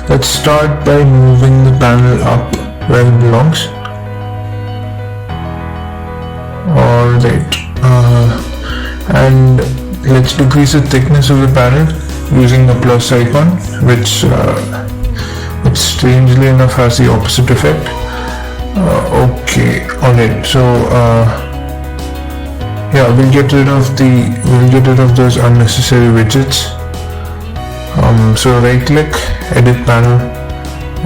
let's start by moving the panel up where it belongs. Alright, and let's decrease the thickness of the panel using the plus icon, which strangely enough has the opposite effect. Okay, alright, so yeah, we'll get rid of those unnecessary widgets. So right click, edit panel,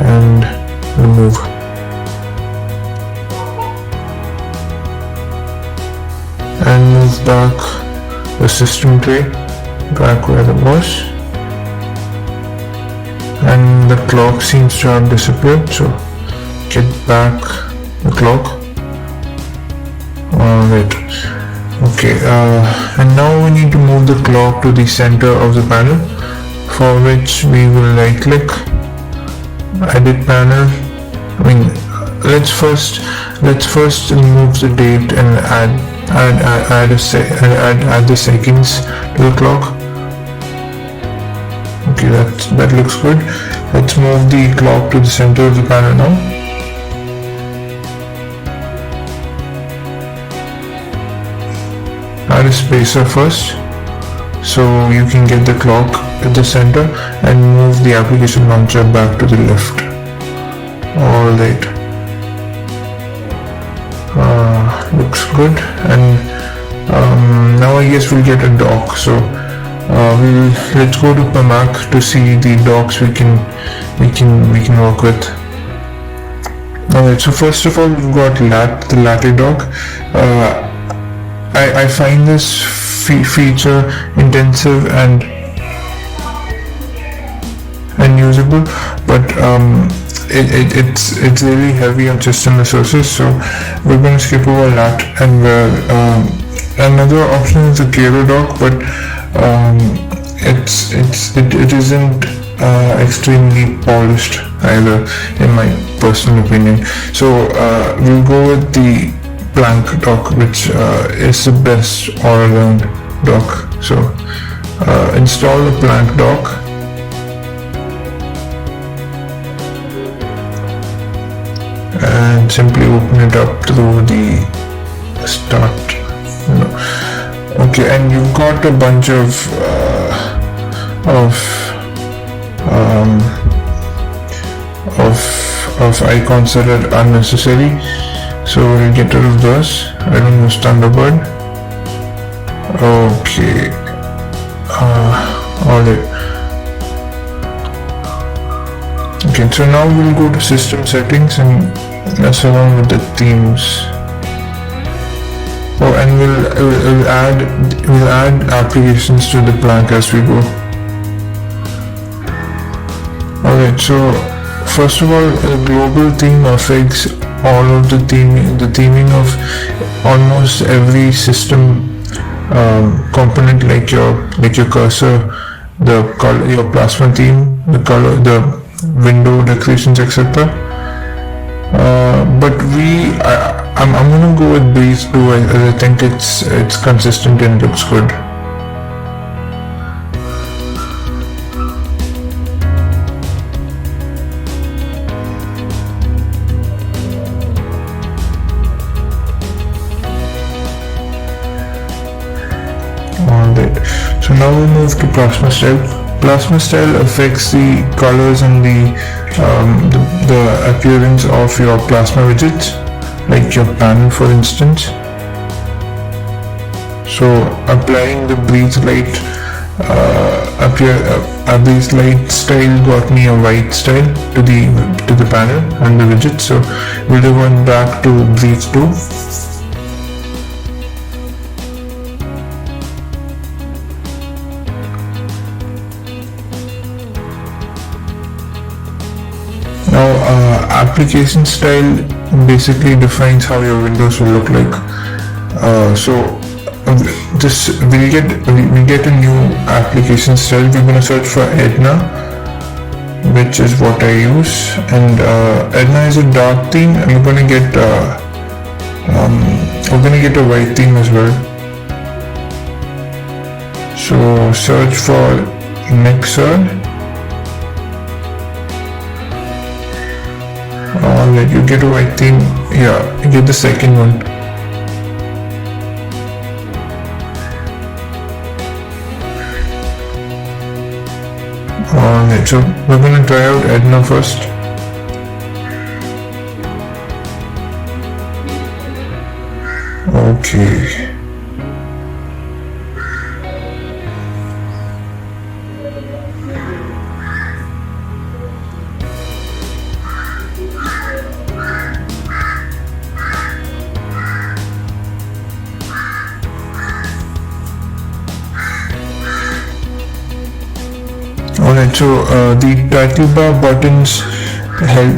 and remove. And move back the system tray back where it was, and the clock seems to have disappeared, so get back the clock. Alright, okay, and now we need to move the clock to the center of the panel, for which we will right click, edit panel. Let's first remove the date and add the seconds to the clock. Okay, that looks good. Let's move the clock to the center of the panel now. Add a spacer first, so you can get the clock at the center, and move the application launcher back to the left. Alright, looks good. And now I guess we'll get a dock, so let's go to Mac to see the docks we can work with. Alright, so first of all we've got the latte dock. I find this feature intensive and usable, but it's really heavy on system resources, so we're going to skip over that. And another option is the Kero dock, but it isn't extremely polished either, in my personal opinion. So we'll go with the plank dock, which is the best all-around dock. So install the plank dock, and simply open it up through the start. Okay, and you've got a bunch of icons that are unnecessary, so we'll get rid of those. I don't use Thunderbird. Okay, alright. Okay, so now we'll go to system settings and mess around with the themes. Oh, and we'll add applications to the plank as we go. Alright, so first of all, a global theme affects all of the theming of almost every system component, like your cursor, the color, your Plasma theme, the color, the window decorations, etc. But I'm gonna go with Breeze 2 as I think it's consistent and looks good. Alright, so now we move to Plasma Style. Plasma Style affects the colors and the appearance of your Plasma widgets, like your panel for instance. So applying the Breeze Light Breeze Light style got me a white style to the panel and the widget, so we'll revert back to Breeze 2. Now application style basically defines how your windows will look like. We get a new application style. We're going to search for Edna, which is what I use, and Edna is a dark theme, and we're going to get a white theme as well. So search for Nexer, Alright, you get a white theme. Yeah, you get the second one. Alright, so we're gonna try out Edna first. Okay. Alright, so the title bar buttons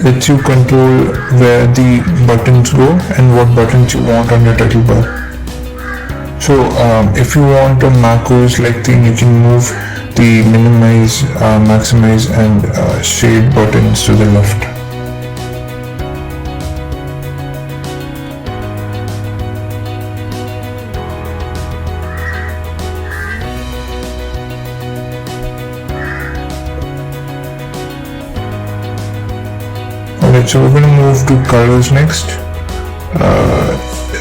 lets you control where the buttons go and what buttons you want on your title bar. So if you want a macros like thing, you can move the minimize, maximize and shade buttons to the left. Alright, so we're going to move to colors next.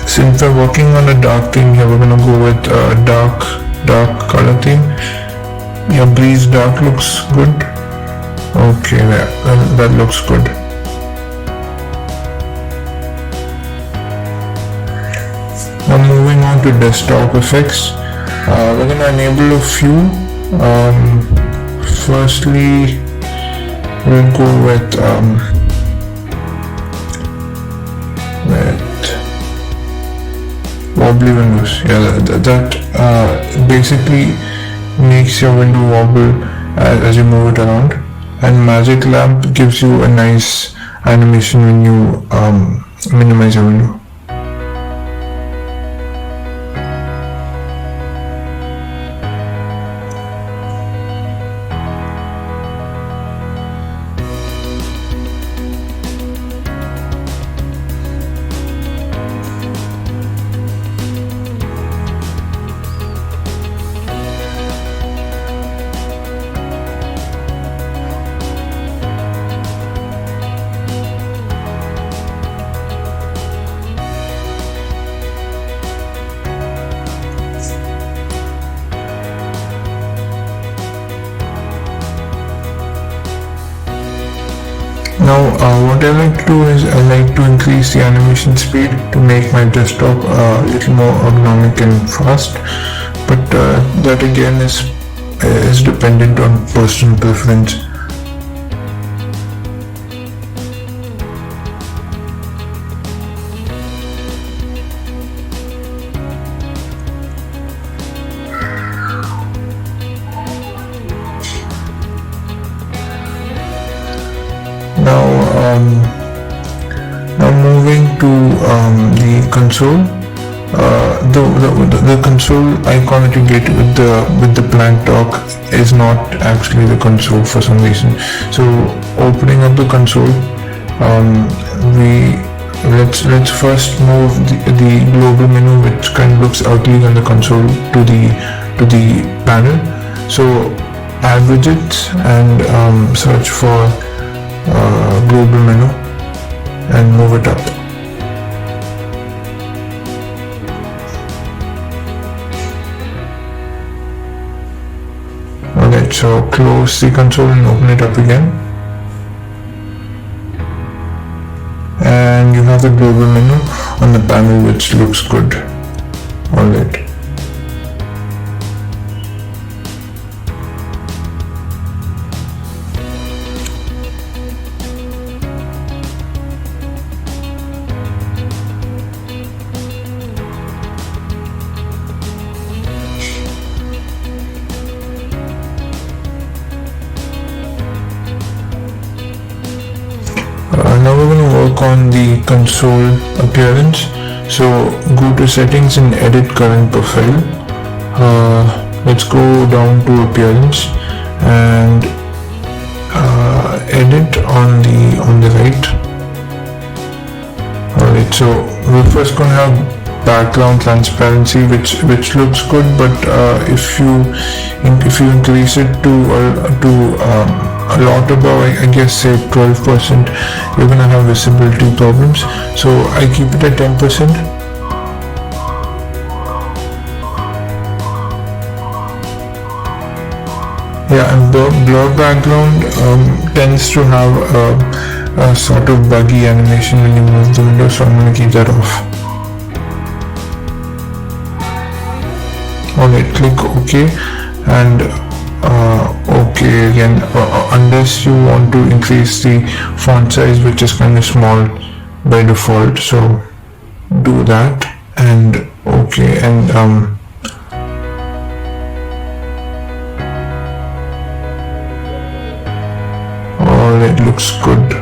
Since we're working on a dark theme here, we're going to go with a dark color theme. Your breeze dark looks good. Okay, yeah, that looks good. Now moving on to desktop effects, we're going to enable a few. Firstly, we'll go with wobbly windows. Yeah, that basically makes your window wobble as you move it around, and magic lamp gives you a nice animation when you minimize your window. Now what I like to do is I like to increase the animation speed to make my desktop a little more ergonomic and fast, but that again is dependent on personal preference. Now moving to the console, the console icon that you get with the blank dock is not actually the console for some reason. So opening up the console, let's first move the global menu, which kind of looks ugly on the console, to the panel. So add widgets and search for global menu and move it up. Alright, so close the console and open it up again, and you have the global menu on the panel, which looks good. Alright. Now we're going to work on the console appearance. So go to settings and edit current profile. Let's go down to appearance and edit on the right. Alright, so we're first going to have background transparency, which looks good, but if you increase it to a lot above, I guess say 12%, you're gonna have visibility problems. So I keep it at 10%. Yeah, and the blur background tends to have a sort of buggy animation when you move the window, so I'm going to keep that off. Alright, click OK, and OK again, unless you want to increase the font size, which is kind of small by default, so do that, and OK, and it looks good.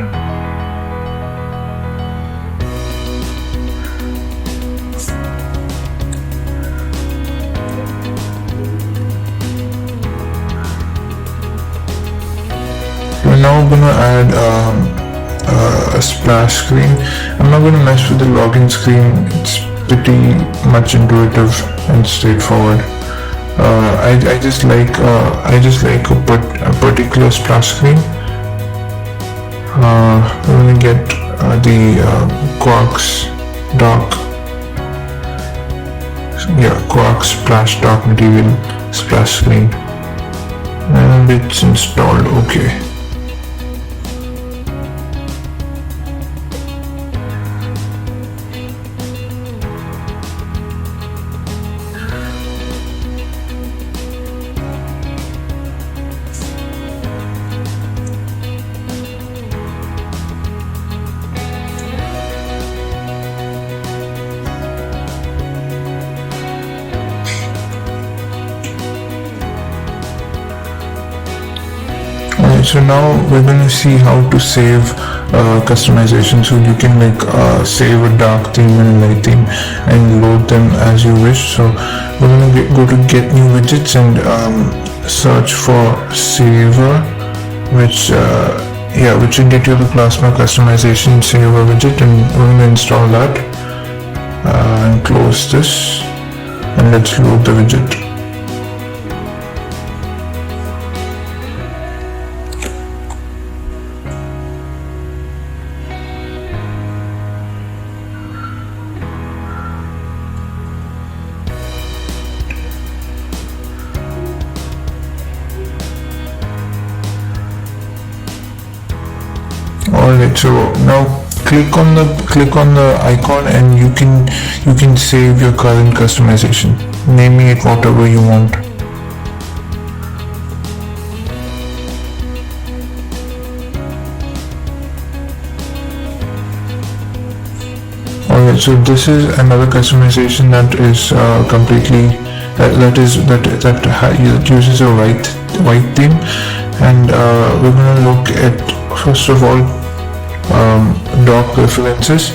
We're now going to add a splash screen. I'm not going to mess with the login screen. It's pretty much intuitive and straightforward. I just like a particular splash screen. We're going to get the Quarks splash dark material splash screen, and it's installed. Okay. So now we're going to see how to save customization. So you can save a dark theme and a light theme and load them as you wish. So we're going to go to get new widgets and search for saver, which will get you the Plasma customization saver widget, and we're going to install that and close this, and let's load the widget. Alright, so now click on the icon, and you can save your current customization, naming it whatever you want. Alright, so this is another customization that is that uses a white theme, and we're going to look at, first of all, dock preferences.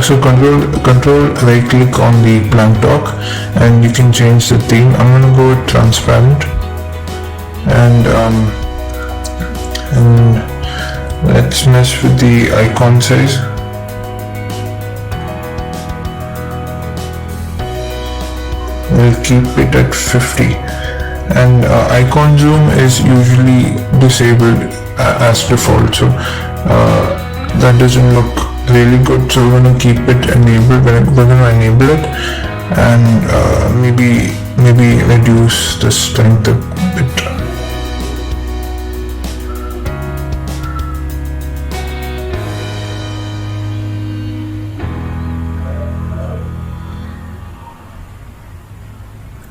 So control right click on the blank dock, and you can change the theme. I'm going to go with transparent, and let's mess with the icon size. We'll keep it at 50, and icon zoom is usually disabled as default, so that doesn't look really good, so we're going to keep it enabled. We're going to enable it, and maybe reduce the strength a bit.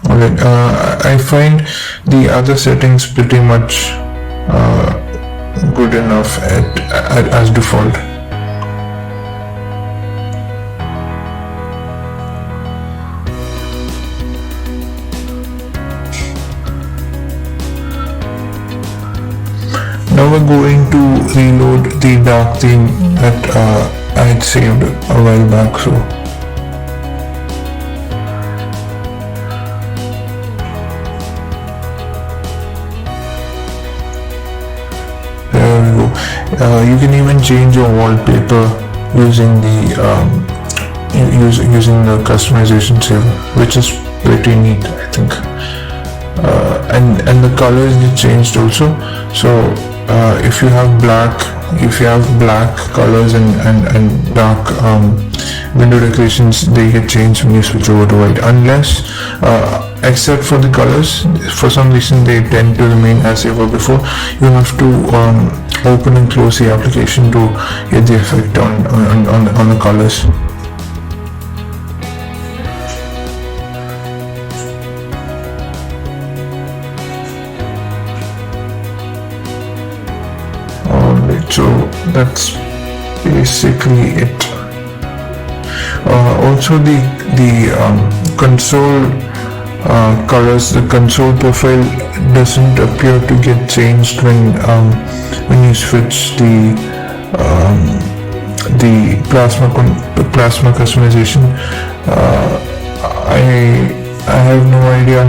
Alright, I find the other settings pretty much good enough as default. Now we're going to reload the dark theme that I had saved a while back. So you can even change your wallpaper using the customization saver, which is pretty neat, I think. And the colors you changed also. So if you have black colors and dark window decorations, they get changed when you switch over to white, unless except for the colors, for some reason they tend to remain as they were before. You have to open and close the application to get the effect on the colors. So that's basically it. Also the console colors, the console profile doesn't appear to get changed when you switch the plasma customization. I have no idea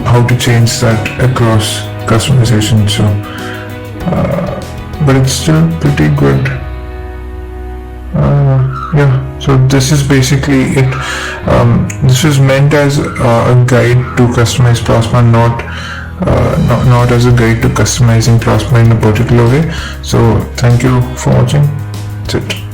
how to change that across customization, so but it's still pretty good. Yeah, so this is basically it. This is meant as a guide to customize Plasma, not as a guide to customizing Plasma in a particular way. So thank you for watching. That's it.